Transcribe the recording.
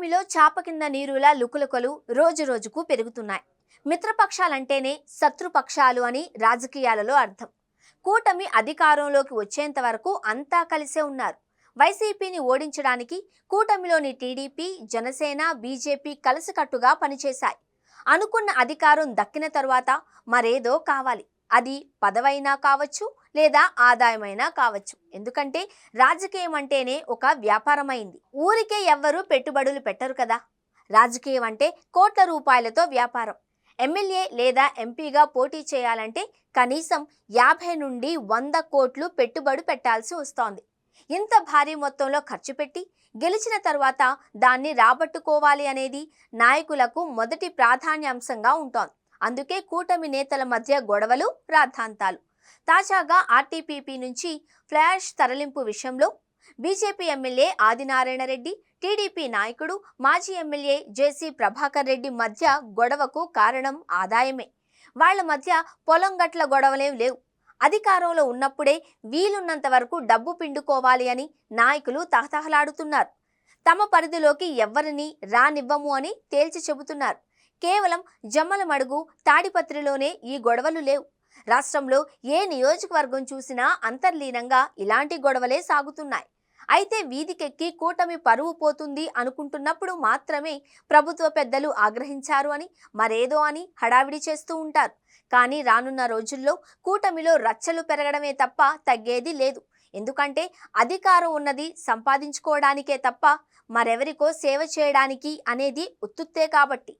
కూటమిలో చాప కింద నీరులా లుకులుకలు రోజురోజుకు పెరుగుతున్నాయి. మిత్రపక్షాలంటేనే శత్రుపక్షాలు అని రాజకీయాలలో అర్థం. కూటమి అధికారంలోకి వచ్చేంత వరకు అంతా కలిసే ఉన్నారు. వైసీపీని ఓడించడానికి కూటమిలోని టీడీపీ, జనసేన, బీజేపీ కలిసికట్టుగా పనిచేశాయి. అనుకున్న అధికారం దక్కిన తరువాత మరేదో కావాలి. అది పదవైనా కావచ్చు, లేదా ఆదాయమైనా కావచ్చు. ఎందుకంటే రాజకీయం అంటేనే ఒక వ్యాపారమైంది. ఊరికే ఎవ్వరూ పెట్టుబడులు పెట్టరు కదా. రాజకీయం అంటే కోట్ల రూపాయలతో వ్యాపారం. ఎమ్మెల్యే లేదా ఎంపీగా పోటీ చేయాలంటే కనీసం 50 నుండి 100 కోట్లు పెట్టుబడి పెట్టాల్సి వస్తోంది. ఇంత భారీ మొత్తంలో ఖర్చు పెట్టి గెలిచిన తర్వాత దాన్ని రాబట్టుకోవాలి అనేది నాయకులకు మొదటి ప్రాధాన్యాంశంగా ఉంటోంది. అందుకే కూటమి నేతల మధ్య గొడవలు, రాద్ధాంతాలు. తాజాగా ఆర్టీపీపీ నుంచి ఫ్లాష్ తరలింపు విషయంలో BJP MLA Adinarayana Reddy, TDP నాయకుడు మాజీ ఎమ్మెల్యే జేసీ ప్రభాకర్ రెడ్డి మధ్య గొడవకు కారణం ఆదాయమే. వాళ్ల మధ్య పొలం గట్ల గొడవలేం లేవు. అధికారంలో ఉన్నప్పుడే వీలున్నంత వరకు డబ్బు పిండుకోవాలి అని నాయకులు తహతహలాడుతున్నారు. తమ పరిధిలోకి ఎవ్వరిని రానివ్వము అని తేల్చి చెబుతున్నారు. కేవలం జమ్మలమడుగు, తాడిపత్రిలోనే ఈ గొడవలు లేవు. రాష్ట్రంలో ఏ నియోజకవర్గం చూసినా అంతర్లీనంగా ఇలాంటి గొడవలే సాగుతున్నాయి. అయితే వీధికెక్కి కూటమి పరువు పోతుంది అనుకుంటున్నప్పుడు మాత్రమే ప్రభుత్వ పెద్దలు ఆగ్రహించారు అని, మరేదో అని హడావిడి చేస్తూ ఉంటారు. కానీ రానున్న రోజుల్లో కూటమిలో రచ్చలు పెరగడమే తప్ప తగ్గేది లేదు. ఎందుకంటే అధికారం ఉన్నది సంపాదించుకోవడానికే తప్ప మరెవరికో సేవ చేయడానికి అనేది ఉత్తుత్తే కాబట్టి.